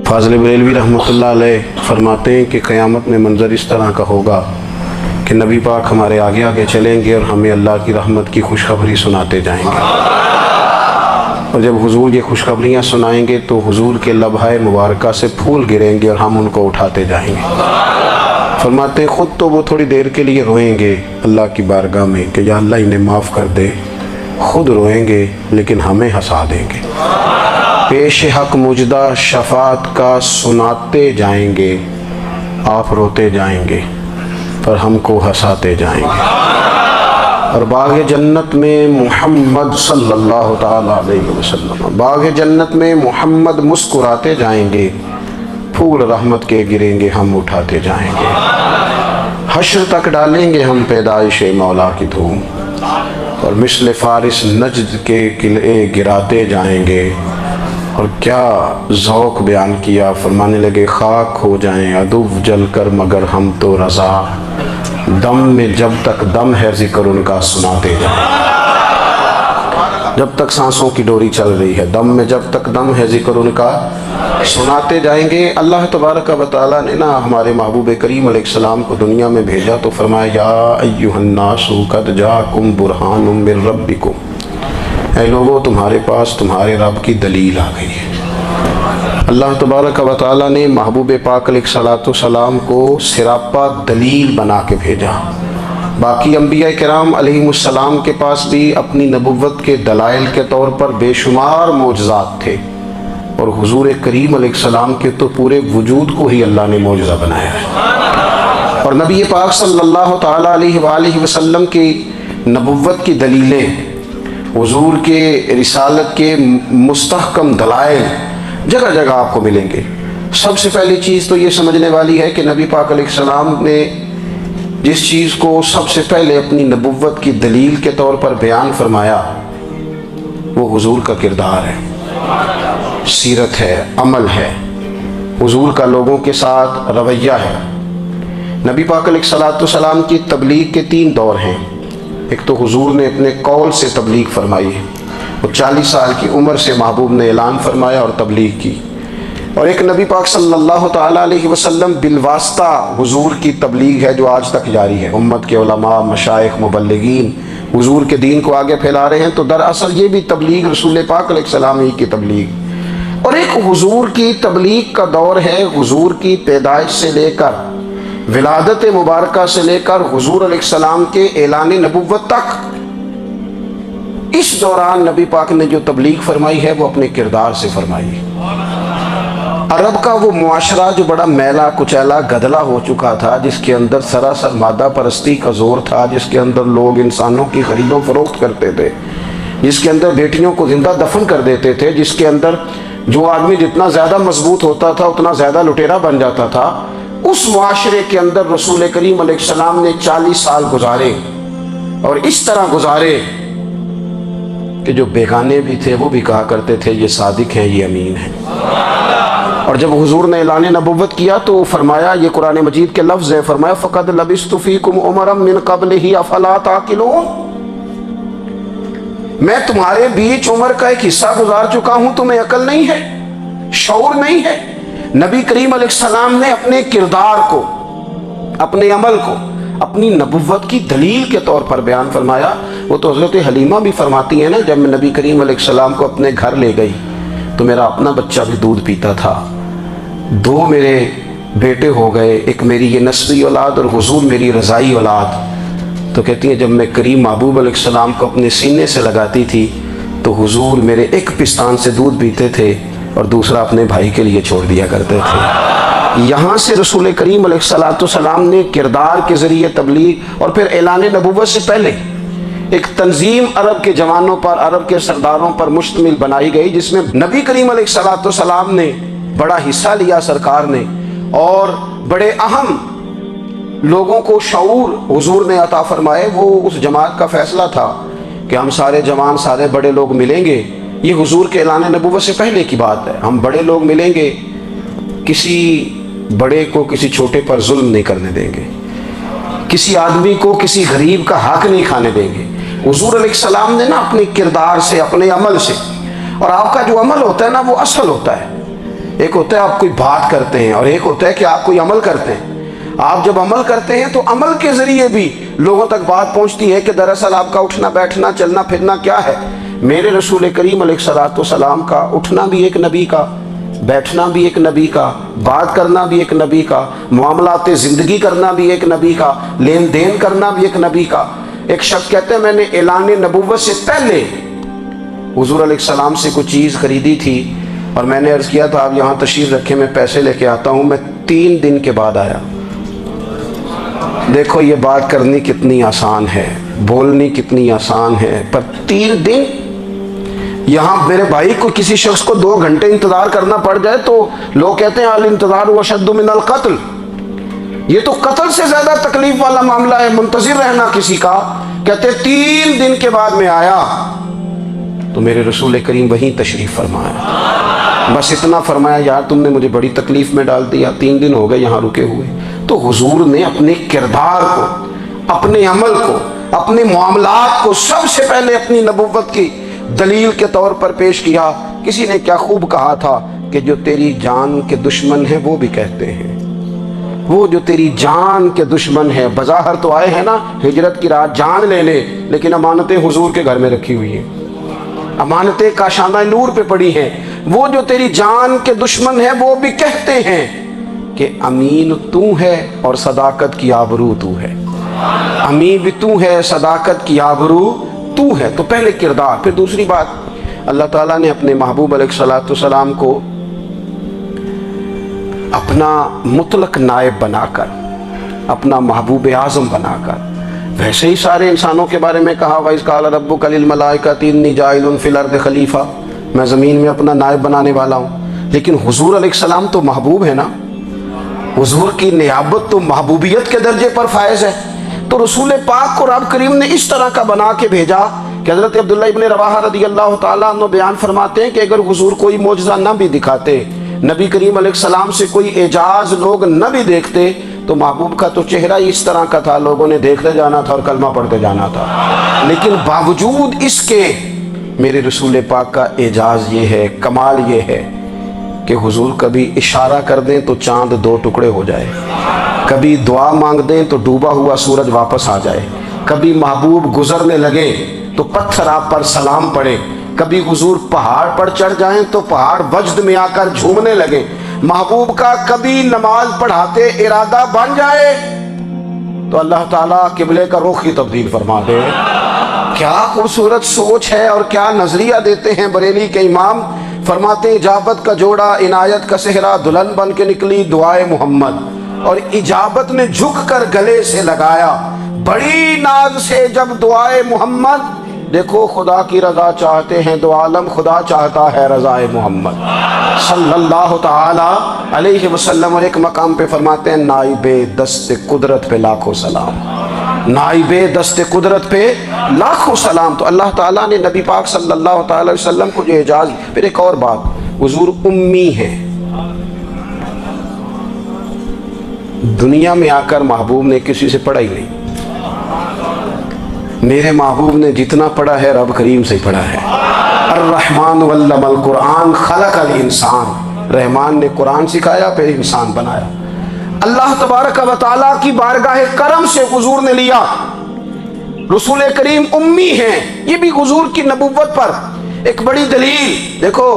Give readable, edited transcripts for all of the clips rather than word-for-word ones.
फाज़िल बरेलवी रहमतुल्लाह अलैह फरमाते हैं कि क़यामत में मंज़र इस तरह का होगा कि नबी पाक हमारे आगे आगे चलेंगे और हमें अल्लाह की रहमत की खुशखबरी सुनाते जाएंगे। और जब हुजूर ये खुशखबरियाँ सुनाएंगे तो हुजूर के लबहाए मुबारका से फूल गिरेंगे और हम उनको उठाते जाएंगे। फरमाते हैं ख़ुद तो वो थोड़ी देर के लिए रोएंगे अल्लाह की बारगाह में कि या अल्लाह इन्हें माफ़ कर दे, खुद रोएंगे लेकिन हमें हंसा देंगे। पेश हक मुजदा शफात का सुनाते जाएंगे, आप रोते जाएंगे पर हमको हंसाते जाएंगे। और बाग़ जन्नत में मोहम्मद सल्लल्लाहु ताला अलैहि वसल्लम, बाग़ जन्नत में मोहम्मद मुस्कुराते जाएंगे, फूल रहमत के गिरेंगे हम उठाते जाएंगे। हश्र तक डालेंगे हम पैदाइश मौला की धूम और मिस्ल फारिस नजद के किले गिराते जाएंगे। और क्या ज़ौक़ बयान किया, फरमाने लगे खाक हो जाएं अदुव जल कर मगर हम तो रज़ा, दम में जब तक दम है ज़िक्र उनका सुनाते जाएं। जब तक सांसों की डोरी चल रही है, दम में जब तक दम है ज़िक्र उनका सुनाते जाएंगे। अल्लाह तबारक व तआला ने ना हमारे महबूब करीम अलैहिस्सलाम को दुनिया में भेजा तो फरमाया या अय्युहन्नासु क़द जाअकुम बुरहानुम मिर रब्बिकुम, ऐ लोगों तुम्हारे पास तुम्हारे रब की दलील आ गई है। अल्लाह तबारक व तआला ने महबूब पाक अलैहिस्सलाम को सिरापा दलील बना के भेजा। बाकी अंबिया किराम अलैहिमुस्सलाम के पास भी अपनी नबुव्वत के दलाइल के तौर पर बेशुमार मोजज़ात थे और हुजूर करीम अलैहिस्सलाम के तो पूरे वजूद को ही अल्लाह ने मोजज़ा बनाया है। और नबी पाक सल्लल्लाहु ताला अलैहि वसल्लम की नबुव्वत की दलीलें, हुजूर के रिसालत के मुस्तहकम दलाइल जगह जगह आपको मिलेंगे। सबसे पहली चीज़ तो ये समझने वाली है कि नबी पाक अलैहिस्सलाम ने जिस चीज़ को सबसे पहले अपनी नबुव्वत की दलील के तौर पर बयान फरमाया वो हुजूर का किरदार है, सीरत है, अमल है, हुजूर का लोगों के साथ रवैया है। नबी पाक अलैहिस्सलाम की तबलीग के 3 दौर हैं। एक तो हुजूर ने अपने कौल से तबलीग फरमाई है, वो 40 साल की उम्र से महबूब ने ऐलान फरमाया और तबलीग की। और एक नबी पाक सल्लल्लाहु ताला अलैहि वसल्लम बिलवास्ता हुजूर की तबलीग है जो आज तक जारी है। उम्मत के उलमा, मशाइख, मुबल्लिगीन हुजूर के दीन को आगे फैला रहे हैं। तो दरअसल ये भी तबलीग रसूल पाक अलैहिस्सलाम ही की तबलीग। और एक हुजूर की तबलीग का दौर है, हुजूर की पैदाइश से लेकर विलादत मुबारका से लेकर हुजूर अलैहिस्सलाम के ऐलान नबुव्वत तक। इस दौरान नबी पाक ने जो तबलीग फरमाई है वो अपने किरदार से फरमाई। अरब का वो मुआशरा जो बड़ा मैला कुचैला गदला हो चुका था, जिसके अंदर सरासर मादा परस्ती का जोर था, जिसके अंदर लोग इंसानों की खरीदो फरोख्त करते थे, जिसके अंदर बेटियों को जिंदा दफन कर देते थे, जिसके अंदर जो आदमी जितना ज़्यादा मजबूत होता था उतना ज़्यादा लुटेरा बन जाता था, उस मुआशरे के अंदर रसूल करीम अलैहिस्सलाम ने 40 साल गुजारे। और इस तरह गुजारे कि जो बेगाने भी थे वो भी कहा करते थे ये सादिक हैं, ये अमीन हैं। और जब हुजूर ने ऐलान नबुव्वत किया तो फरमाया, ये कुरान मजीद के लफ्ज़ है, फरमाया फ़क़द लबिस्तु फ़ीकुम उमरम मिन क़ब्लिही अफ़ला ताक़िलून, मैं तुम्हारे बीच उम्र का एक हिस्सा गुजार चुका हूं, तुम्हें अकल नहीं है, शऊर नहीं है। नबी करीम अलैहिस्सलाम ने अपने किरदार को, अपने अमल को अपनी नबुव्वत की दलील के तौर पर बयान फरमाया। वो तो हज़रत हलीमा भी फरमाती है ना, जब मैं नबी करीम अलैहिस्सलाम को अपने घर ले गई तो मेरा अपना बच्चा भी दूध पीता था, 2 मेरे बेटे हो गए, एक मेरी ये नस्बी औलाद और हुजूर मेरी रज़ाई औलाद। तो कहती है जब मैं करीम महबूब अलैहिस्सलाम को अपने सीने से लगाती थी तो हुजूर मेरे एक पिस्तान से दूध पीते थे और दूसरा अपने भाई के लिए छोड़ दिया करते थे। यहाँ से रसूल करीम अलैहिस्सलाम ने किरदार के ज़रिए तबलीग और फिर ऐलान नबुव्वत से पहले एक तंजीम अरब के जवानों पर, अरब के सरदारों पर मुश्तमिल बनाई गई, जिसमें नबी करीम अलैहिस्सलाम ने बड़ा हिस्सा लिया सरकार ने, और बड़े अहम लोगों को शऊर हुजूर ने अता फरमाए। वो उस जमात का फैसला था कि हम सारे जवान, सारे बड़े लोग मिलेंगे। ये हुजूर के ऐलान नबुव्वत से पहले की बात है। हम बड़े लोग मिलेंगे, किसी बड़े को किसी छोटे पर जुल्म नहीं करने देंगे, किसी आदमी को किसी गरीब का हक नहीं खाने देंगे। हुजूर अलैहिस्सलाम ने ना अपने किरदार से, अपने अमल से, और आपका जो अमल होता है ना वो असल होता है। एक होता है आप कोई बात करते हैं और एक होता है कि आप कोई अमल करते हैं। आप जब अमल करते हैं तो अमल के जरिए भी लोगों तक बात पहुंचती है कि दरअसल आपका उठना बैठना चलना फिरना क्या है। मेरे रसूल करीम अलैहिस्सलाम का उठना भी एक नबी का, बैठना भी एक नबी का, बात करना भी एक नबी का, मामलाते ज़िंदगी करना भी एक नबी का, लेन देन करना भी एक नबी का। एक शख्स कहते हैं मैंने ऐलान नबुव्वत से पहले हुजूर अलैहिस्सलाम से कुछ चीज़ खरीदी थी और मैंने अर्ज़ किया था आप यहाँ तशरीफ़ रखें, मैं पैसे लेके आता हूँ। मैं 3 दिन के बाद आया। देखो ये बात करनी कितनी आसान है, बोलनी कितनी आसान है, पर 3 दिन यहाँ मेरे भाई को किसी शख्स को 2 घंटे इंतज़ार करना पड़ जाए तो लोग कहते हैं अल इंतज़ार व अशद्दु मिनल क़त्ल। ये तो कत्ल से ज़्यादा तकलीफ वाला मामला है, मुंतज़िर रहना किसी का। कहते 3 दिन के बाद में आया तो मेरे रसूल करीम वहीं तशरीफ़ फरमाया। बस इतना फरमाया यार तुमने मुझे बड़ी तकलीफ़ में डाल दिया, 3 दिन हो गए यहाँ रुके हुए। तो हुजूर ने अपने किरदार को, अपने अमल को, अपने मामलात को सबसे पहले अपनी नबुव्वत की दलील के तौर पर पेश किया। किसी ने क्या खूब कहा था कि जो तेरी जान के दुश्मन है वो भी कहते हैं, वो जो तेरी जान के दुश्मन है, बज़ाहिर तो आए हैं ना हिजरत की रात जान ले ले, लेकिन अमानतें हुजूर के घर में रखी हुई हैं, अमानतें काशाना नूर पे पड़ी हैं। वो जो तेरी जान के दुश्मन है वो भी कहते हैं कि अमीन तू है और सदाकत की आबरू तू है। अमीन भी तू है, सदाकत की आबरू तू है। तो पहले किरदार। फिर दूसरी बात, अल्लाह ताला ने अपने महबूब अलैहिस्सलाम को अपना मुतलक नायब बनाकर, अपना महबूब आज़म बनाकर, वैसे ही सारे इंसानों के बारे में कहा वइज़ क़ाल रब्बुका लिल मलाइकति इन्नी जाइलुन फिल अर्दि खलीफा, मैं ज़मीन में अपना नायब बनाने वाला हूँ। लेकिन हुजूर अलैहिस्सलाम तो महबूब है ना, हुजूर की नियाबत तो महबूबियत के दर्जे पर फायज है। तो रसूल पाक को रब करीम ने इस तरह का बना के भेजा कि हज़रत अब्दुल्ला इब्न रवाहा रज़ियल्लाहु ताला अन्हु बयान फरमाते हैं कि अगर हुजूर कोई मौजज़ा न भी दिखाते, नबी करीम अलैहिस्सलाम से कोई एजाज लोग न भी देखते, तो महबूब का तो चेहरा ही इस तरह का था, लोगों ने देखते जाना था और कलमा पढ़ते जाना था। लेकिन बावजूद इसके मेरे रसूल पाक का एजाज ये है, कमाल ये है कि हुजूर कभी इशारा कर दें तो चांद 2 टुकड़े हो जाए, कभी दुआ मांग दें तो डूबा हुआ सूरज वापस आ जाए, कभी महबूब गुजरने लगे तो पत्थर आप पर सलाम पड़े, कभी हुजूर पहाड़ पर चढ़ जाएं तो पहाड़ वज्द में आकर झूमने लगे। महबूब का कभी नमाज पढ़ाते इरादा बन जाए तो अल्लाह ताला किबले का रुख ही तब्दील फरमा दे। क्या खूबसूरत सोच है और क्या नजरिया देते हैं बरेली के इमाम। फरमाते इजाबत का जोड़ा इनायत का सेहरा दुल्हन बन के निकली दुआए मोहम्मद, और इजाबत ने झुक कर गले से लगाया बड़ी नाज से जब दुआए मोहम्मद। देखो खुदा की रजा चाहते हैं दो आलम, खुदा चाहता है रजाए मोहम्मद सल्लल्लाहु ताला अलैहि वसल्लम। और एक मकाम पे फरमाते हैं नाइबे दस्ते कुदरत पे लाखों सलाम, नाइबे दस्ते कुदरत पे लाखों सलाम। तो अल्लाह ताला ने नबी पाक सल्लल्लाहु ताला अलैहि वसल्लम को जो एजाज। फिर एक और बात, हुजूर उम्मी है। दुनिया में आकर महबूब ने किसी से पढ़ा ही नहीं। मेरे महबूब ने जितना पढ़ा है रब करीम से पढ़ा है। अर्रहमान वल्लमल कुरान खलकल इंसान, रहमान ने कुरान सिखाया फिर इंसान बनाया। अल्लाह तबारक व तआला की बारगाह करम से हुजूर ने लिया। रसूल करीम उम्मी हैं, ये भी हुजूर की नबुव्वत पर एक बड़ी दलील। देखो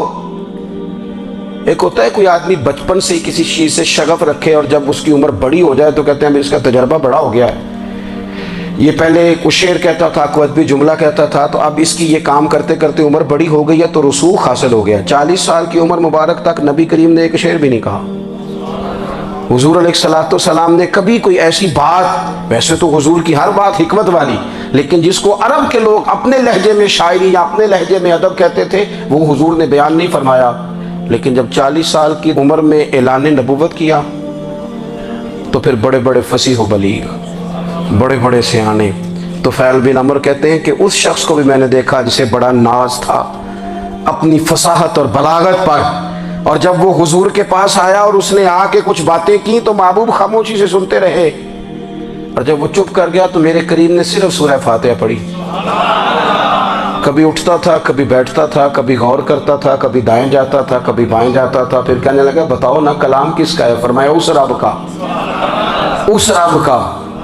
एक होता है कोई आदमी बचपन से ही किसी चीज से शगफ रखे और जब उसकी उम्र बड़ी हो जाए तो कहते हैं इसका तजर्बा बड़ा हो गया है। ये पहले कुछ शेर कहता था, कोई अदबी जुमला कहता था, तो अब इसकी ये काम करते करते उम्र बड़ी हो गई है तो रसूख हासिल हो गया। 40 साल की उम्र मुबारक तक नबी करीम ने एक शेर भी नहीं कहा। हुजूर अलैहिस्सलाम ने कभी कोई ऐसी बात, वैसे तो हुजूर की हर बात हिकमत वाली, लेकिन जिसको अरब के लोग अपने लहजे में शायरी या अपने लहजे में अदब कहते थे, वो हुजूर ने बयान नहीं फरमाया। लेकिन जब 40 साल की उम्र में ऐलान नबुव्वत किया तो फिर बड़े बड़े फसीह बलीग, बड़े बड़े सियाने। तो फैल बिन अमर कहते हैं कि उस शख्स को भी मैंने देखा जिसे बड़ा नाज था अपनी फसाहत और बलागत पर, और जब वो हुजूर के पास आया और उसने आके कुछ बातें की तो महबूब खामोशी से सुनते रहे, और जब वो चुप कर गया तो मेरे करीम ने सिर्फ सूरह फातिहा पढ़ी। कभी उठता था, कभी बैठता था, कभी गौर करता था, कभी दाएं जाता था, कभी बाएं जाता था। फिर कहने लगा बताओ ना कलाम किसका है? फरमाया उस रब का, उस रब का,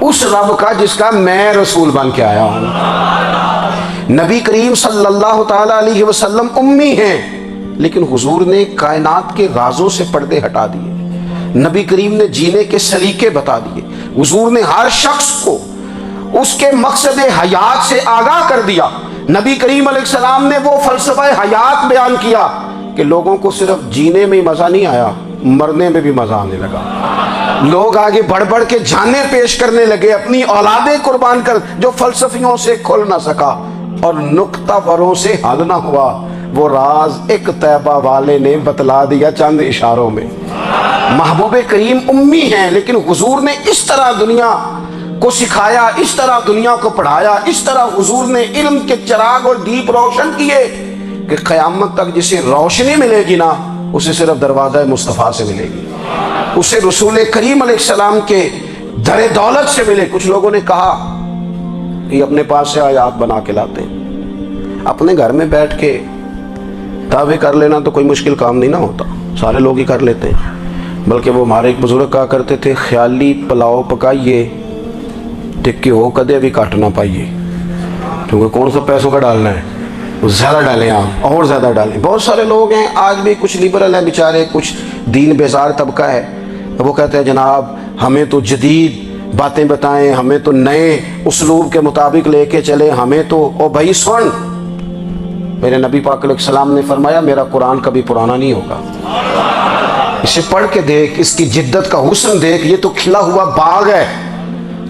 उस रब का जिसका मैं रसूल बन के आया हूं। नबी करीम सल्लल्लाहु ताला अलैहि वसल्लम उम्मी हैं, लेकिन हुजूर ने कायनात के राजों से पर्दे हटा दिए। नबी करीम ने जीने के सलीके बता दिए। हुजूर ने हर शख्स को उसके मकसद हयात से आगाह कर दिया। नबी करीम अलैहिस्सलाम ने वो फलसफा हयात बयान किया कि लोगों को सिर्फ जीने में मजा नहीं आया, मरने में भी मजा आने लगा। लोग आगे बढ़ बढ़ के जाने पेश करने लगे, अपनी औलादे कुर्बान कर, जो फलसफियों से खुल ना सका और नुक्तावरों से हल ना हुआ, वो राज एक तैबा वाले ने बतला दिया चंद इशारों में। महबूब करीम उम्मी हैं, लेकिन हुजूर ने इस तरह दुनिया को सिखाया, इस तरह दुनिया को पढ़ाया, इस तरह हुजूर ने इल्म के चिराग और दीप रोशन किए कि क़यामत तक जिसे रोशनी मिलेगी ना, उसे सिर्फ दरवाज़ा मुस्तफ़ा से मिलेगी, उसे रसूल करीम अलैहिस्सलाम के दर दौलत से मिले। कुछ लोगों ने कहा कि अपने पास से आयात बना के लाते हैं, अपने घर में बैठ के दावे कर लेना तो कोई मुश्किल काम नहीं ना होता, सारे लोग ही कर लेते हैं। बल्कि वो हमारे एक बुजुर्ग कहा करते थे, ख्याली पुलाव पकाइए टिक्की हो कदे भी काट ना पाइए, क्योंकि कौन सा पैसों का डालना है, ज़्यादा डालें आप और ज़्यादा डालें। बहुत सारे लोग हैं आज भी, कुछ लिबरल हैं बेचारे, कुछ दीन बेजार तबका है, वो कहते हैं जनाब हमें तो जदीद बातें बताएं, हमें तो नए उसलूब के मुताबिक लेके चले, हमें तो। ओ भाई सुन, मेरे नबी पाक अलैहिस्सलाम ने फरमाया मेरा कुरान कभी पुराना नहीं होगा। इसे पढ़ के देख, इसकी जिद्दत का हुस्न देख, ये तो खिला हुआ बाग है।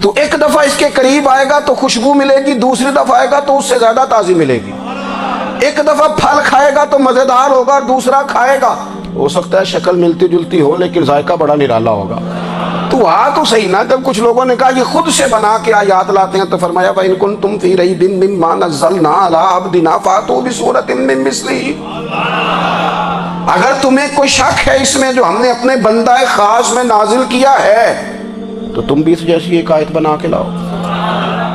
तो एक दफा इसके करीब आएगा तो खुशबू मिलेगी, दूसरी दफा आएगा तो उससे ज्यादा ताजी मिलेगी। एक दफा फल खाएगा तो मजेदार होगा, दूसरा खाएगा हो सकता है शक्ल मिलती जुलती हो लेकिन जायका बड़ा निराला होगा। तो आ तो सही ना। जब कुछ लोगों ने कहा ये खुद से बना के आयात लाते हैं, तो फरमाया इन कुंतुम फी रैबिन मिम्मा नज़्ज़लना अला अब्दिना फातू बिसूरतिन मिन मिस्लिही। अगर तुम्हें कोई शक है इसमें जो हमने अपने बंदा खास में नाजिल किया है, तो तुम भी इस जैसी एक आयत बना के लाओ।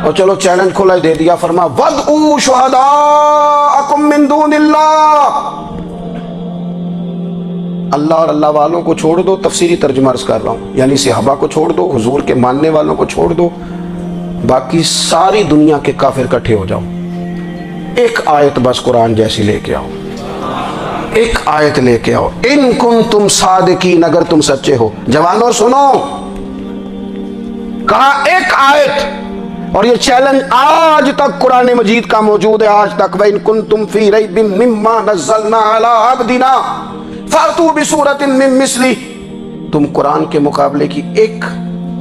और चलो चैलेंज खुला दे दिया, फरमा वदऊ शुहदाअकुम मिन दूनिल्लाह। अल्लाह और अल्लाह वालों को छोड़ दो, तफसीरी तर्जुमा अर्ज कर रहा हूँ, यानी सहाबा को छोड़ दो, हुजूर के मानने वालों को छोड़ दो, बाकी सारी दुनिया के काफिर इकट्ठे हो जाओ, एक आयत बस कुरान जैसी लेके आओ, एक आयत लेके आओ। इन कुंतुम सादिकीन, अगर तुम सच्चे हो। जवानों सुनो, कहा एक आयत, और ये चैलेंज आज तक कुरान मजीद का मौजूद है, आज तक। व इन कुंतुम फी रैबिन मिम्मा नज़्ज़लना अला अब्दिना फातू बिसूरतिन मिन मिस्ली। तुम कुरान के मुकाबले की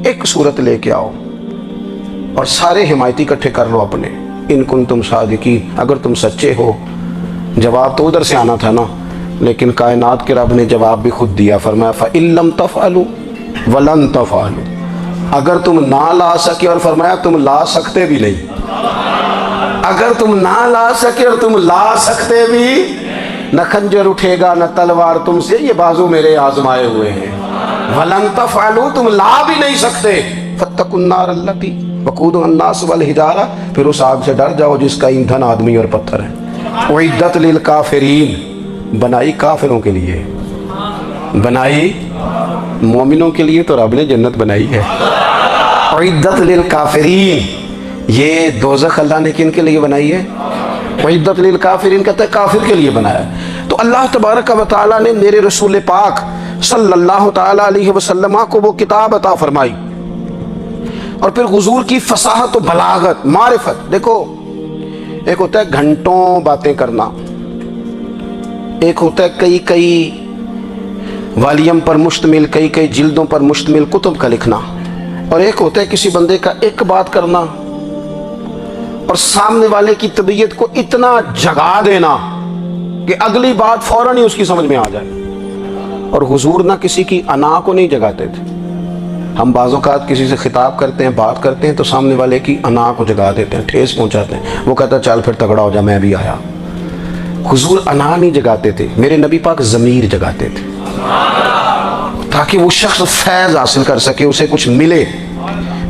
एक सूरत लेके आओ और सारे हिमायती इकट्ठे कर लो अपने। इन कुंतुम सादिकीन, अगर तुम सच्चे हो। जवाब तो उधर से आना था ना, लेकिन कायनात के रब ने जवाब भी खुद दिया, फरमाया फ़इल्लम तफ़अलू वलन तफ़अलू। अगर तुम ना ला सके, और फरमाया तुम ला सकते भी नहीं, अगर तुम ना ला सके और तुम ला सकते भी, न खंजर उठेगा न तलवार तुमसे, ये बाजू मेरे आजमाए हुए हैं। वलन तफ़अलू, तुम ला भी नहीं सकते। फत्तकुन्नार अल्लती वक़ूदुहा अन्नास वल हिजारा, फिर उस आग से डर जाओ जिसका ईंधन आदमी और पत्थर है। उइद्दत लिल काफिरीन, बनाई काफिरों के लिए, बनाई मोमिनों के लिए तो रब ने जन्नत बनाई है। उइद्दत लिल काफिरीन, ये दोज़ख अल्लाह ने किन के लिए बनाई है? उइद्दत लिल काफिरीन कहते हैं काफिर के लिए बनाया। तो अल्लाह तबारक व तआला ने मेरे रसूल पाक सल्लल्लाहु तआला अलैहि वसल्लम को वो किताब अता फरमाई, और फिर हुजूर की फसाहत और बलागत, मारिफत। देखो, एक होता है घंटों बातें करना, एक होता है कई कई वालियम पर मुश्तमिल, कई कई जिल्दों पर मुश्तमिल कुतुब का लिखना, और एक होता है किसी बंदे का एक बात करना और सामने वाले की तबीयत को इतना जगा देना कि अगली बात फौरन ही उसकी समझ में आ जाए। और हुजूर ना किसी की अना को नहीं जगाते थे। हम बाज़ औक़ात किसी से खिताब करते हैं, बात करते हैं, तो सामने वाले की अना को जगा देते हैं, ठेस पहुंचाते हैं। वो कहता है चल फिर तगड़ा हो जा, मैं भी आया। हुजूर अना नहीं जगाते थे, मेरे नबी पाक ज़मीर जगाते थे, ताकि वो शख्स फैज़ हासिल कर सके, उसे कुछ मिले।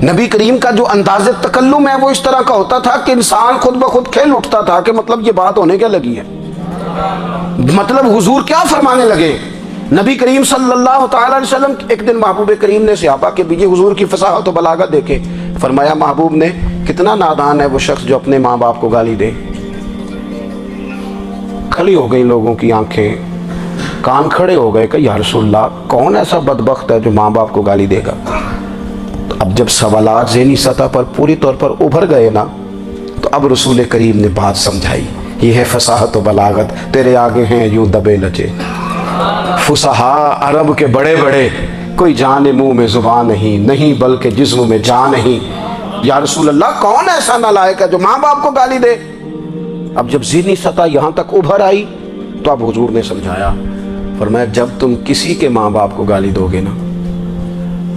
नबी करीम का जो अंदाज़ तकल्लुम है वो इस तरह का होता था कि इंसान खुद ब खुद खेल उठता था कि मतलब ये बात होने क्या लगी है, मतलब हुजूर क्या फरमाने लगे। नबी करीम सल्लल्लाहु अलैहि वसल्लम एक दिन महबूब करीम ने सहाबा के बीजे हुजूर की फसाहत और बलागत देखे, फरमाया महबूब ने कितना नादान है वो शख्स जो अपने माँ बाप को गाली दे। खड़ी हो गई लोगों की आंखें, कान खड़े हो गए कि या रसूलल्लाह कौन ऐसा बदबख्त है जो माँ बाप को गाली देगा। तो अब जब सवालात ज़हनी सतह पर पूरी तौर पर उभर गए ना, तो अब रसूल करीम ने बात समझाई। ये है फसाहत व बलागत, तेरे आगे हैं यूं दबे लचे फुसहा अरब के बड़े बड़े, कोई जाने मुंह में जुबान नहीं, नहीं बल्कि जिस्म में जान नहीं। या रसूल अल्लाह कौन ऐसा नालायक है जो माँ बाप को गाली दे। अब जब ज़हनी सतह यहाँ तक उभर आई तो अब हुजूर ने समझाया, फरमाया जब तुम किसी के माँ बाप को गाली दोगे ना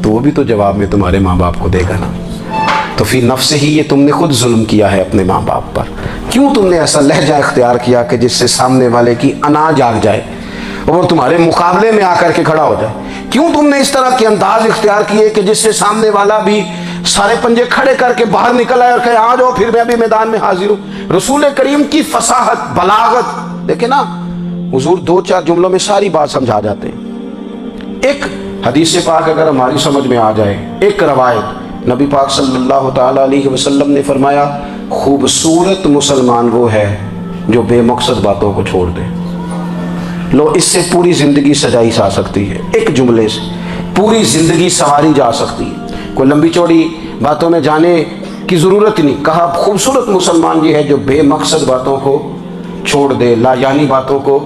तो वो भी तो जवाब में तुम्हारे माँ बाप को देगा ना। तो फिर नफ्स ही ये तुमने खुद जुल्म किया है अपने माँ बाप पर। क्यों तुमने ऐसा लहजा इख्तियार किया कि जिससे सामने वाले की अना जाग जाए और तुम्हारे मुकाबले में आकर के खड़ा हो जाए। क्यों तुमने इस तरह के अंदाज इख्तियार किए कि जिससे सामने वाला भी सारे पंजे खड़े करके बाहर निकल आए और कहे आ जाओ फिर मैं भी मैदान में हाजिर हूँ। रसूल करीम की फसाहत बलागत देखे ना, हुजूर दो चार जुमलों में सारी बात समझा जाते हैं। एक हदीस पाक अगर हमारी समझ में आ जाए, एक रवायत नबी पाक सल्लल्लाहु ताला अलैहि वसल्लम ने फरमाया खूबसूरत मुसलमान वो है जो बेमकसद बातों को छोड़ दे। लो इससे पूरी जिंदगी सजाई जा सकती है, एक जुमले से पूरी जिंदगी सवारी जा सकती है। कोई लंबी चौड़ी बातों में जाने की ज़रूरत नहीं। कहा खूबसूरत मुसलमान ये है जो बेमकसद बातों को छोड़ दे, लायानी बातों को।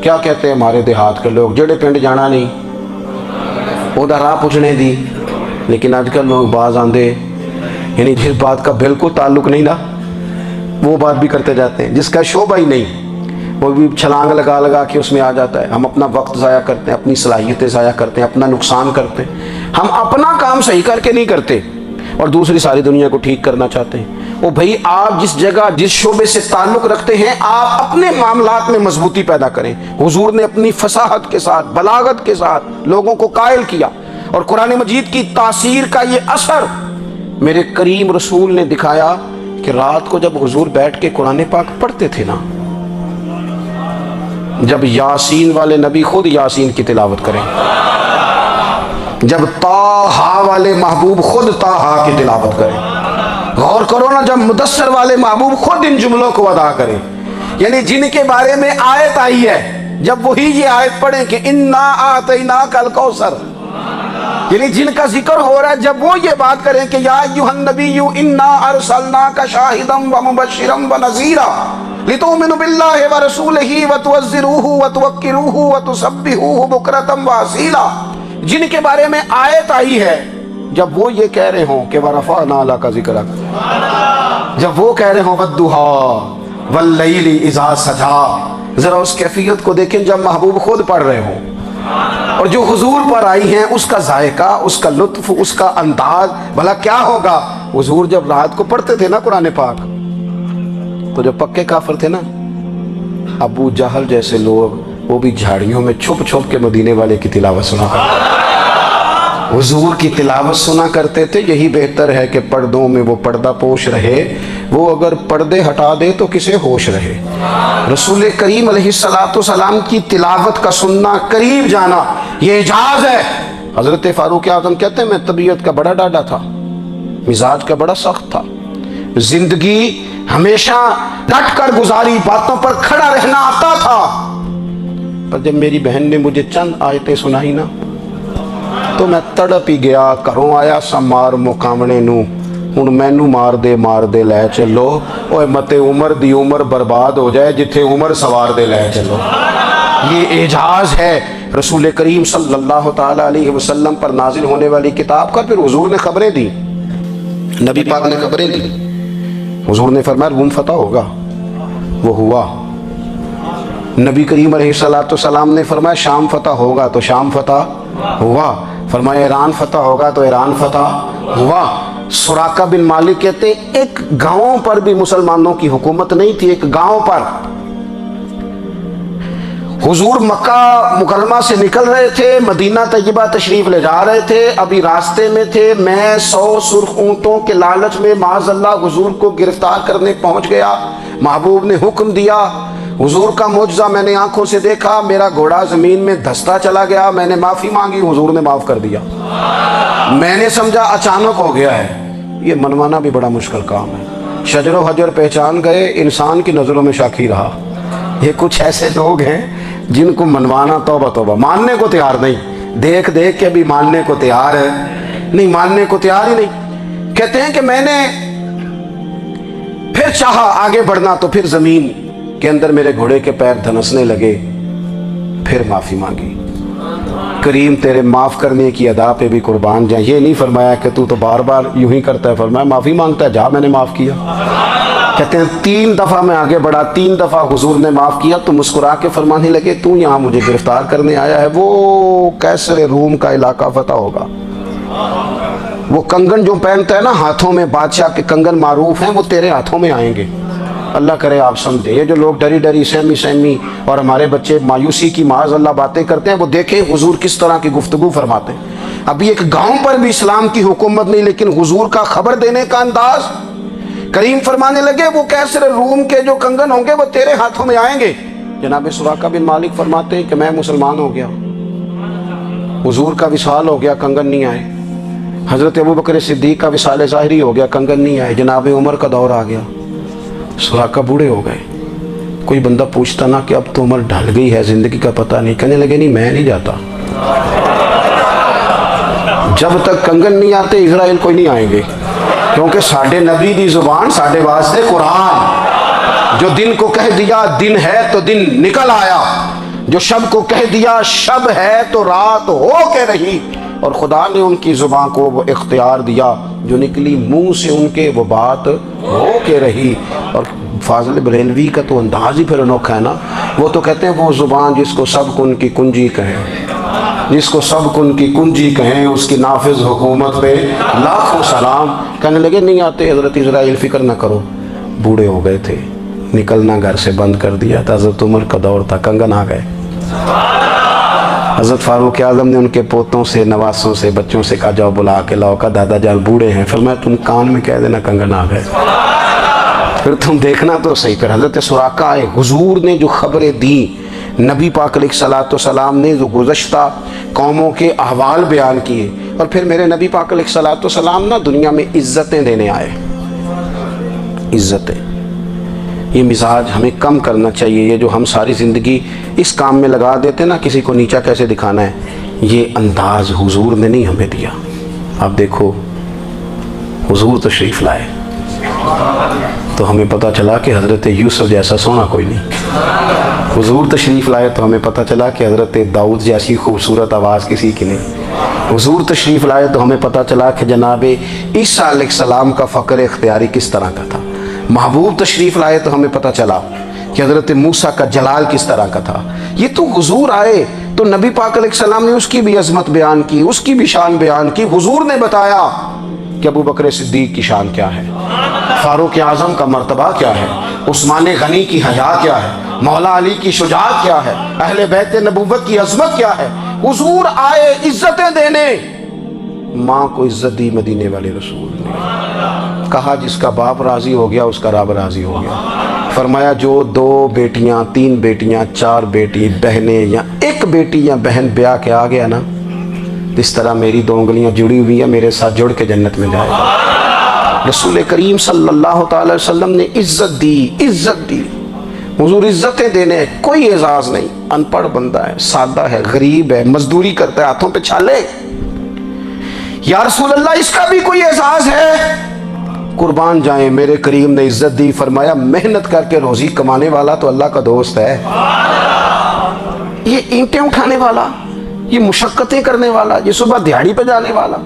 क्या कहते हैं हमारे देहात के लोग, जेड़े पिंड जाना नहीं ओदा राह पुछने दी। लेकिन आजकल लोग बाज आंदे यानी जिस बात का बिल्कुल ताल्लुक नहीं ना वो बात भी करते जाते हैं, जिसका शोभा ही नहीं वो भी छलांग लगा लगा के उसमें आ जाता है। हम अपना वक्त ज़ाया करते हैं, अपनी सलाहियतें ज़ाया करते हैं, अपना नुकसान करते हैं। हम अपना काम सही करके नहीं करते और दूसरी सारी दुनिया को ठीक करना चाहते हैं। ओ भाई आप जिस जगह जिस शोबे से ताल्लुक़ रखते हैं आप अपने मामलात में मजबूती पैदा करें। हुजूर ने अपनी फसाहत के साथ बलागत के साथ लोगों को कायल किया और कुरान मजीद की तासीर का ये असर मेरे करीम रसूल ने दिखाया कि रात को जब हुजूर बैठ के कुरान पाक पढ़ते थे ना, जब यासीन वाले नबी खुद यासीन की तिलावत करें, जब ताहा वाले महबूब खुद ताहा की तिलावत करें, गौर करो ना जब मुदस्सर वाले महबूब खुद इन जुमलों को अदा करें, यानी जिनके बारे में आयत आई है जब वही ये आयत पढ़े कि इन्ना आतैना कल कौसर, यानी जिनका जिक्र हो रहा है जब वो ये बात करें कि या अय्युहन नबिय्यु इन्ना अरसलनाका शाहिदम व मुबश्शिरम व नज़ीरा लितुमिनु बिल्लाहि व रसूलिही व तुअज़्ज़िरूहु व तुवक्किरूहु व तुसब्बिहूहु बुक्रतम व असीला, जिनके बारे में आयत आई है जब वो ये कह रहे हों कि वरफ़अना लका ज़िक्रक, जब वो कह रहे हों वद्दुहा वल्लैली इज़ा सजा, जरा उस कैफियत को देखें जब महबूब खुद पढ़ रहे हों और जो हुजूर पर आई हैं उसका जायका, उसका लुत्फ, उसका अंदाज भला क्या होगा। हुजूर जब रात को पढ़ते थे ना कुरान पाक तो जो पक्के काफिर थे ना अबू जहल जैसे लोग वो भी झाड़ियों में छुप छुप के मदीने वाले की तिलावत सुना करते, हुजूर की तिलावत सुना करते थे। यही बेहतर है कि पर्दों में वो पर्दा पोश रहे, वो अगर पर्दे हटा दे तो किसे होश रहे। रसूल करीम अलैहिस्सलातु सलाम की तिलावत का सुनना, करीब जाना ये एजाज है। हजरत फारूक आज़म कहते हैं मैं तबीयत का बड़ा डाढ़ा था, मिजाज का बड़ा सख्त था, जिंदगी हमेशा डट कर गुजारी, बातों पर खड़ा रहना आता था, पर जब मेरी बहन ने मुझे चंद आयतें सुनाई ना तो मैं तड़प ही गया। घरों आया समार मुकामने नू हुण मैनू मार दे लै चलो, ओए मते उमर दी उमर बर्बाद हो जाए जिथे उमर सवार दे लै चलो। ये एजाज है रसूल करीम सल्लल्लाहु ताला अलैहि वसल्लम पर नाजिल होने वाली किताब का। फिर हुजूर ने खबरें दी, नबी पाक ने खबरें दी। हुजूर ने फरमाया रूम फतह होगा, वो हुआ। नबी करीम अलैहिस्सलातु सलाम ने फरमाया शाम फतह होगा, तो शाम फतह हुआ। फरमाया ईरान फतह होगा, तो ईरान फतह हुआ। सुराका बिन मालिक कहते एक गांव पर भी मुसलमानों की हुकूमत नहीं थी, एक गांव पर हुजूर मक्का मुकरमा से निकल रहे थे, मदीना तैयबा तशरीफ ले जा रहे थे। अभी रास्ते में थे, मैं 100 सुर्ख ऊंटों के लालच में माज़अल्लाह हुजूर को गिरफ्तार करने पहुंच गया। महबूब ने हुक्म दिया, हुजूर का मुजज़ा मैंने आंखों से देखा, मेरा घोड़ा ज़मीन में धंसता चला गया। मैंने माफ़ी मांगी, हुजूर ने माफ़ कर दिया। मैंने समझा अचानक हो गया है। ये मनवाना भी बड़ा मुश्किल काम है। शजर हजर पहचान गए, इंसान की नज़रों में शाकी रहा। ये कुछ ऐसे लोग हैं जिनको मनवाना तौबा तौबा, मानने को तैयार नहीं, देख देख के भी मानने को तैयार है नहीं, मानने को तैयार ही नहीं। कहते हैं कि मैंने फिर चाहा आगे बढ़ना, तो फिर जमीन के अंदर मेरे घोड़े के पैर धनसने लगे। फिर माफी मांगी। करीम तेरे माफ करने की अदा पे भी कुर्बान जाए। ये नहीं फरमाया कि तू तो बार बार यूं ही करता है, फरमाया माफी मांगता है, जा मैंने माफ किया। कहते हैं 3 दफा मैं आगे बढ़ा, 3 दफा हुजूर ने माफ किया तो मुस्कुरा के फरमाने लगे, तू यहाँ मुझे गिरफ्तार करने आया है, वो कैसर रूम का इलाका फतह होगा। वो कंगन जो पहनता है ना हाथों में, बादशाह के कंगन मारूफ हैं, वो तेरे हाथों में आएंगे। अल्लाह करे आप समझे। ये जो लोग डरी डरी सहमी सहमी और हमारे बच्चे मायूसी की माज अल्लाह बातें करते हैं, वो देखें हुजूर किस तरह की गुफ्तगू फरमाते हैं। अभी एक गांव पर भी इस्लाम की हुकूमत नहीं, लेकिन हुजूर का खबर देने का अंदाज। करीम फरमाने लगे वो कैसर रूम के जो कंगन होंगे वो तेरे हाथों में आएंगे। जनाब सुराका बिन मालिक फरमाते हैं कि मैं मुसलमान हो गया, हुजूर का विसाल हो गया, कंगन नहीं आए। हजरत अबू बकर सिद्दीक का विसाल ज़ाहिरी हो गया, कंगन नहीं आए। जनाब उमर का दौर आ गया, सुराका बूढ़े हो गए। कोई बंदा पूछता ना कि अब तो उम्र ढल गई है, जिंदगी का पता नहीं, कहने लगे नहीं मैं नहीं जाता, जब तक कंगन नहीं आते इजराइल कोई नहीं आएंगे, क्योंकि साढ़े नबी की जुबान साढ़े वास्ते कुरान। जो दिन को कह दिया दिन है तो दिन निकल आया, जो शब को कह दिया शब है तो रात हो के रही। और खुदा ने उनकी जुबान को वो इख्तियार दिया, जो निकली मुंह से उनके वो बात हो के रही। और फाजिल बरेलवी का तो अंदाज ही फिर अनोखा है ना। वो तो कहते हैं वो जुबान जिसको सब कुन की कुंजी कहें, जिसको सब कुन की कुंजी कहें, उसकी नाफिज हुकूमत पे लाखों सलाम। कहने लगे नहीं आते हजरत इजराइल, फिक्र ना करो। बूढ़े हो गए थे, निकलना घर से बंद कर दिया था। हजरत उमर का दौर था, कंगन आ गए। हजरत फारूक आजम ने उनके पोतों से, नवासों से, बच्चों से कहा जाओ बुला के लाओ। का दादा जान बूढ़े हैं, फिर मैं तुम कान में कह देना कंगन आ गए, फिर तुम देखना तो सही। फिर हजरत सुराका आए, हुजूर ने जो खबरें दी, नबी पाक अलैहिस्सलाम ने जो गुज़श्ता कौमों के अहवाल बयान किए, और फिर मेरे नबी पाक अलैहिस्सलाम ना दुनिया में इज्जतें देने आए। इज्जतें, ये मिजाज हमें कम करना चाहिए। ये जो हम सारी ज़िंदगी इस काम में लगा देते ना, किसी को नीचा कैसे दिखाना है, ये अंदाज हुजूर ने नहीं हमें दिया। आप देखो हुजूर तशरीफ़ लाए तो हमें पता चला कि हज़रत यूसुफ जैसा सोना कोई नहीं। हुजूर तशरीफ़ लाए तो हमें पता चला कि हज़रत दाऊद जैसी खूबसूरत आवाज़ किसी की नहीं। हुजूर तशरीफ़ लाए तो हमें पता चला कि जनाब ईसा अलैहिस्सलाम का फ़क्र इख्तियारी किस तरह का था। महबूब तशरीफ़ लाए तो हमें पता चला कि हज़रत मूसा का जलाल किस तरह का था। ये तो हुजूर आए तो नबी पाक अलैहिस्सलाम ने उसकी भी अज़मत बयान की, उसकी भी शान बयान की। हुजूर ने बताया कि अबू बकर सिद्दीक की शान क्या है, फारूक आज़म का मर्तबा क्या है, उस्मान गनी की हया क्या है, मौला अली की शुजाअत क्या है, अहले बैत नबूवत की अज़मत क्या है। हुजूर आए इज्जतें देने। माँ को इज्जत दी मदीने वाले रसूल ने। कहा जिसका बाप राजी हो गया उसका रब राजी हो गया। फरमाया जो 2 बेटियां, 3 बेटियां, 4 बेटी बहनें या एक बेटी या बहन ब्याह के आ गया ना, इस तरह मेरी 2 उंगलियां जुड़ी हुई हैं, मेरे साथ जुड़ के जन्नत में जाएगा। रसूल करीम सल्लल्लाहु अलैहि वसल्लम ने इज्जत दी, इज्जत दी। हुजूर इज्जतें देने, कोई एजाज नहीं। अनपढ़ बंदा है, सादा है, गरीब है, मजदूरी करता है, हाथों पे छाले, या रसूल अल्लाह इसका भी कोई एजाज है? कुर्बान जाए, मेरे करीम ने इज्जत दी। फरमाया मेहनत करके रोजी कमाने वाला तो अल्लाह का दोस्त है। ये ईंटें उठाने वाला, ये मुशक्कतें करने वाला, ये सुबह दिहाड़ी पे जाने वाला,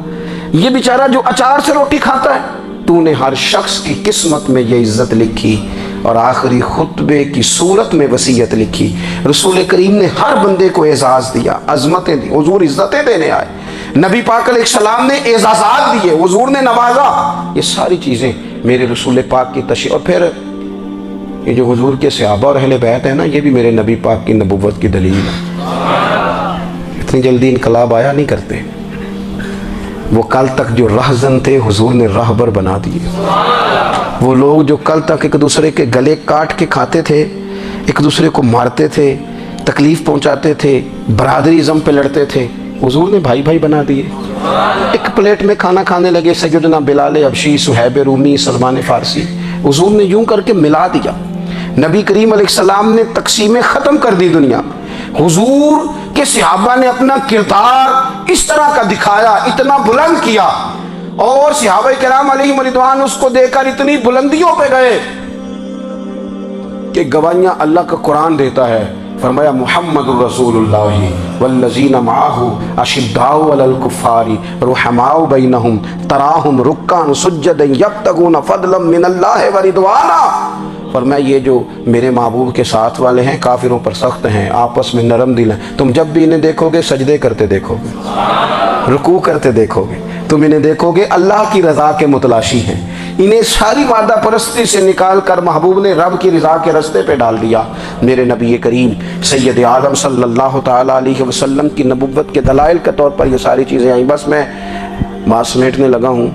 ये बेचारा जो अचार से रोटी खाता है, तूने हर शख्स की किस्मत में ये इज्जत लिखी और आखिरी खुतबे की सूरत में वसीयत लिखी। रसूल करीम ने हर बंदे को एजाज दिया, अजमतें दी। हुजूर इज्जतें देने आए, नबी पाक अलैहिस्सलाम ने एजाज़ात दिए, हुजूर ने नवाजा। ये सारी चीज़ें मेरे रसूल पाक की तशरीफ़। और फिर ये जो हुजूर के सहाबा और अहले बैत है ना, ये भी मेरे नबी पाक की नबुव्वत की दलील है। इतनी जल्दी इनकलाब आया नहीं करते। वो कल तक जो रहज़न थे हुजूर ने रहबर बना दिए। वो लोग जो कल तक एक दूसरे के गले काट के खाते थे, एक दूसरे को मारते थे, तकलीफ़ पहुंचाते थे, बरादरीज़म पे लड़ते थे, हुजूर ने भाई भाई बना दिए। एक प्लेट में खाना खाने लगे सैयदना बिलाल हबशी, सुहैब रूमी, सलमान फ़ारसी। हुजूर ने यूं करके मिला दिया। नबी करीम अलैहिस्सलाम ने तकसीमें ख़त्म कर दी दुनिया। हुजूर के सहाबा ने अपना किरदार इस तरह का दिखाया, इतना बुलंद किया, और सहाबा किराम अलैहिम रिदवान उसको देखकर इतनी बुलंदियों पे गए कि गवाहियां अल्लाह का कुरान देता है। फरमाया मुहम्मदुर रसूलुल्लाह वल्लज़ीना माअहु अशिद्दाउ अलल कुफ़ारी रुहमाउ बैनहुम तराहुम रुक्कान सुज्जदन यब्तगूना फदलन मिनल्लाहि व रिदवाना। फरमाया ये जो मेरे महबूब के साथ वाले हैं काफिरों पर सख्त हैं, आपस में नरम दिल हैं। तुम जब भी इन्हें देखोगे सजदे करते देखोगे, रुकू करते देखोगे, तुम इन्हें देखोगे अल्लाह की रज़ा के मुतलाशी हैं। इन्हें सारी मादा परस्ती से निकाल कर महबूब ने रब की रज़ा के रास्ते पे डाल दिया। मेरे नबी करीम सैयद आलम सल्लल्लाहु ताला अलैहि वसल्लम की नबुव्वत के दलाइल के तौर पर ये सारी चीज़ें आई। बस मैं बात समेटने लगा हूँ।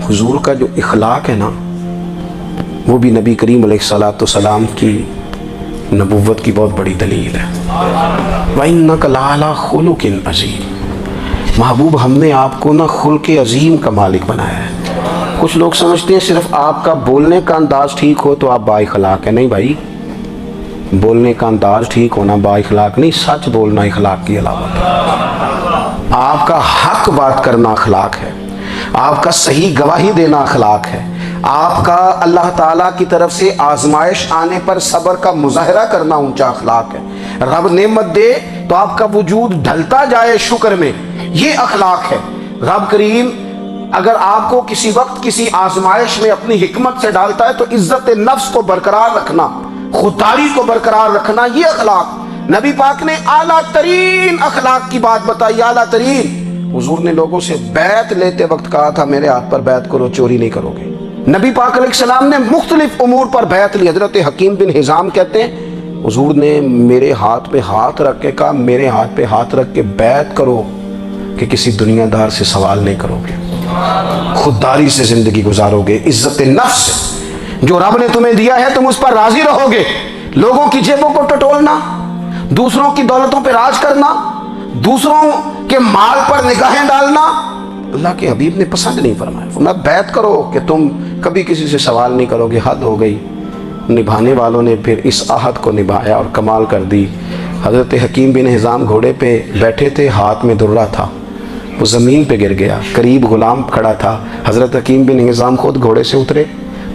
हुजूर का जो इखलाक है ना, वो भी नबी करीम अलैहिस्सलाम की नबुव्वत की बहुत बड़ी दलील है। व इन्नका लअला खुलुकिन अज़ीम। महबूब हमने आपको ना खुल्क़ अज़ीम का मालिक बनाया है। कुछ लोग समझते हैं सिर्फ आपका बोलने का अंदाज ठीक हो तो आप बाइखलाक है। नहीं भाई, बोलने का अंदाज ठीक होना बाइखलाक नहीं, सच बोलना इखलाक की अलामत है। आपका हक बात करना अखलाक है, आपका सही गवाही देना अखलाक है, आपका अल्लाह ताला की तरफ से आजमाइश आने पर सब्र का मुजाहरा करना ऊंचा अखलाक है। रब नेमत दे तो आपका वजूद ढलता जाए शुक्र में, ये अखलाक है। रब करीम अगर आपको किसी वक्त किसी आजमाइश में अपनी हिकमत से डालता है तो इज्जत नफ्स को बरकरार रखना, खुददारी को बरकरार रखना, ये अखलाक। नबी पाक ने आला तरीन अखलाक की बात बताई, आला तरीन। हुजूर ने लोगों से बैत लेते वक्त कहा था मेरे हाथ पर बैत करो, चोरी नहीं करोगे। नबी पाक अलैहिस्सलाम ने मुख्तलिफ उमूर पर बैत ली। हजरत हकीम बिन हिजाम कहते हैं हुजूर ने मेरे हाथ पे हाथ रख के कहा मेरे हाथ पे हाथ रख के बैत करो कि किसी दुनियादार से सवाल नहीं करोगे, खुददारी से जिंदगी गुजारोगे, इज्जत नफ्स जो रब ने तुम्हें दिया है तुम उस पर राजी रहोगे। लोगों की जेबों को टटोलना, दूसरों की दौलतों पर राज करना, दूसरों के माल पर निगाहें डालना अल्लाह के हबीब ने पसंद नहीं फरमाया। फरमाया बैत करो कि तुम कभी किसी से सवाल नहीं करोगे। हद हो गई। निभाने वालों ने फिर इस आहद को निभाया और कमाल कर दी। हजरत हकीम बिन हिजाम घोड़े पे बैठे थे, हाथ में दुर्रा था, वो ज़मीन पे गिर गया, करीब गुलाम खड़ा था। हज़रत हकीम बिन हिज़ाम खुद घोड़े से उतरे,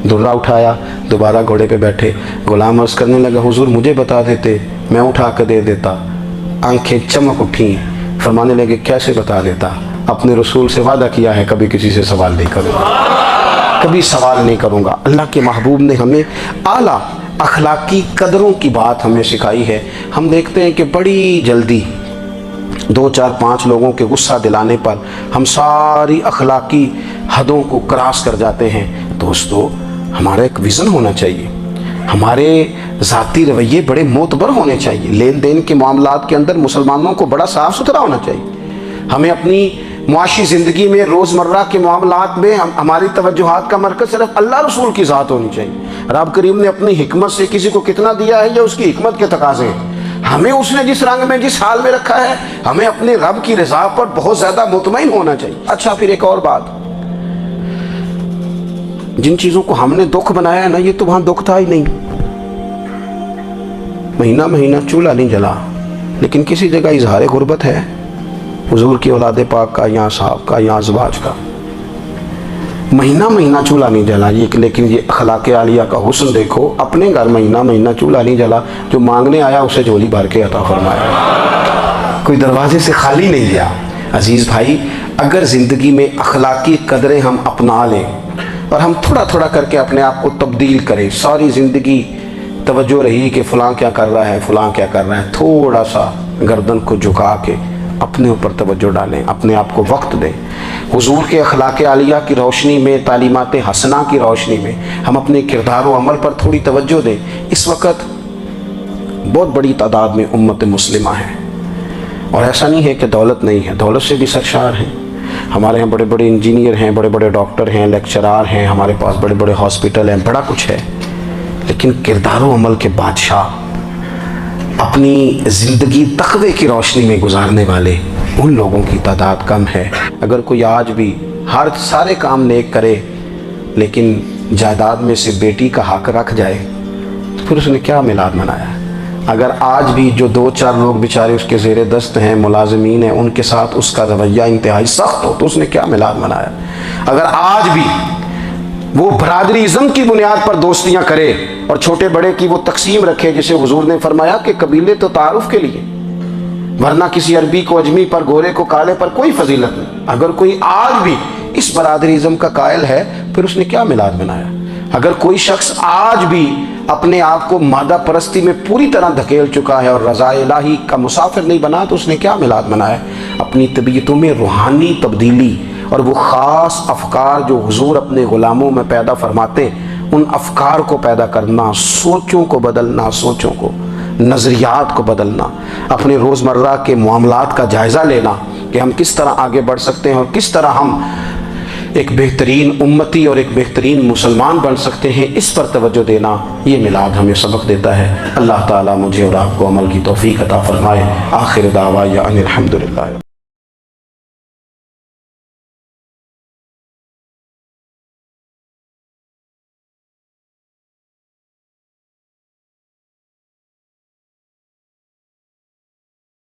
दुर्रा उठाया, दोबारा घोड़े पे बैठे। गुलाम अर्ज़ करने लगा हुजूर मुझे बता देते, मैं उठा कर दे देता। आंखें चमक उठी, फरमाने लगे कैसे बता देता, अपने रसूल से वादा किया है कभी किसी से सवाल नहीं करूँगा, कभी सवाल नहीं करूँगा। अल्लाह के महबूब ने हमें आला अखलाकी कदरों की बात हमें सिखाई है। हम देखते हैं कि बड़ी जल्दी 2, 4, 5 लोगों के गुस्सा दिलाने पर हम सारी अखलाकी हदों को क्रॉस कर जाते हैं। दोस्तों हमारा एक विज़न होना चाहिए, हमारे ज़ाती रवैये बड़े मोतबर होने चाहिए। लेन देन के मामलात के अंदर मुसलमानों को बड़ा साफ़ सुथरा होना चाहिए। हमें अपनी मुआशी ज़िंदगी में रोज़मर्रा के मामलात में हमारी तवज्जुहात का मरकज़ सिर्फ अल्लाह रसूल की ज़ात होनी चाहिए। रब करीम ने अपनी हिकमत से किसी को कितना दिया है, या उसकी हिकमत के तकाज़े हैं। हमें उसने जिस रंग में जिस हाल में रखा है, हमें अपने रब की रज़ा पर बहुत ज़्यादा मुतमईन होना चाहिए। अच्छा फिर एक और बात, जिन चीज़ों को हमने दुख बनाया है ना, ये तो वहाँ दुख था ही नहीं। महीना महीना चूल्हा नहीं जला, लेकिन किसी जगह इजहार गुर्बत है हुजूर की औलाद पाक का, या साहब का, या अज़वाज का। महीना महीना चूल्हा नहीं जला ये, लेकिन ये अखलाक आलिया का हुस्न देखो। अपने घर महीना महीना चूल्हा नहीं जला, जो मांगने आया उसे झोली भर के अता फरमाया, कोई दरवाजे से खाली नहीं गया। अजीज़ भाई, अगर ज़िंदगी में अखलाकी कदरें हम अपना लें और हम थोड़ा थोड़ा करके अपने आप को तब्दील करें, सारी ज़िंदगी तवज्जो रही कि फ़लाँ क्या कर रहा है, फ़लाँ क्या कर रहा है, थोड़ा सा गर्दन को झुका के अपने ऊपर तवज्जो डालें, अपने आप को वक्त दें। हुजूर के अखलाक आलिया की रोशनी में, तालीमात हसना की रोशनी में हम अपने किरदार व अमल पर थोड़ी तवज्जो दें। इस वक्त बहुत बड़ी तादाद में उम्मत मुस्लिमा है, और ऐसा नहीं है कि दौलत नहीं है, दौलत से भी सरशार हैं। हमारे यहाँ बड़े बड़े इंजीनियर हैं, बड़े बड़े डॉक्टर हैं, लेक्चरार हैं, हमारे पास बड़े बड़े हॉस्पिटल हैं, बड़ा कुछ है। लेकिन किरदार व अमल के बादशाह, अपनी ज़िंदगी तक़वे की रोशनी में गुजारने वाले, उन लोगों की तादाद कम है। अगर कोई आज भी हर सारे काम नेक करे लेकिन जायदाद में से बेटी का हक रख जाए, तो फिर उसने क्या मिलाद मनाया? अगर आज भी जो 2-4 लोग बेचारे उसके ज़ेरे दस्त हैं, मुलाजमीन हैं, उनके साथ उसका रवैया इंतहाई सख्त हो, तो उसने क्या मिलाद मनाया? अगर आज भी वो बरादरीज़म की बुनियाद पर दोस्तियाँ करे और छोटे बड़े की वो तकसीम रखे, जिसे हुजूर ने फरमाया कि कबीले तो तारुफ के लिए, वरना किसी अरबी को अजमी पर, गोरे को काले पर कोई फजीलत नहीं। अगर कोई आज भी इस बरादरीज़म का कायल है, फिर उसने क्या मिलाद मनाया? अगर कोई शख्स आज भी अपने आप को मादा परस्ती में पूरी तरह धकेल चुका है और रज़ा इलाही का मुसाफिर नहीं बना, तो उसने क्या मिलाद मनाया? अपनी तबीयतों में रूहानी तब्दीली और वो ख़ास अफ़कार जो हुजूर अपने ग़ुलामों में पैदा फरमाते, उन अफ़कार को पैदा करना, सोचों को बदलना, सोचों को, नज़रियात को बदलना, अपने रोज़मर्रा के मामलात का जायज़ा लेना कि हम किस तरह आगे बढ़ सकते हैं और किस तरह हम एक बेहतरीन उम्मती और एक बेहतरीन मुसलमान बन सकते हैं, इस पर तवज्जो देना, ये मिलाद हमें सबक देता है। अल्लाह ताला मुझे और आपको अमल की तौफीक अता फरमाए। आखिर दावा या अनिल हम्दुलिल्लाह।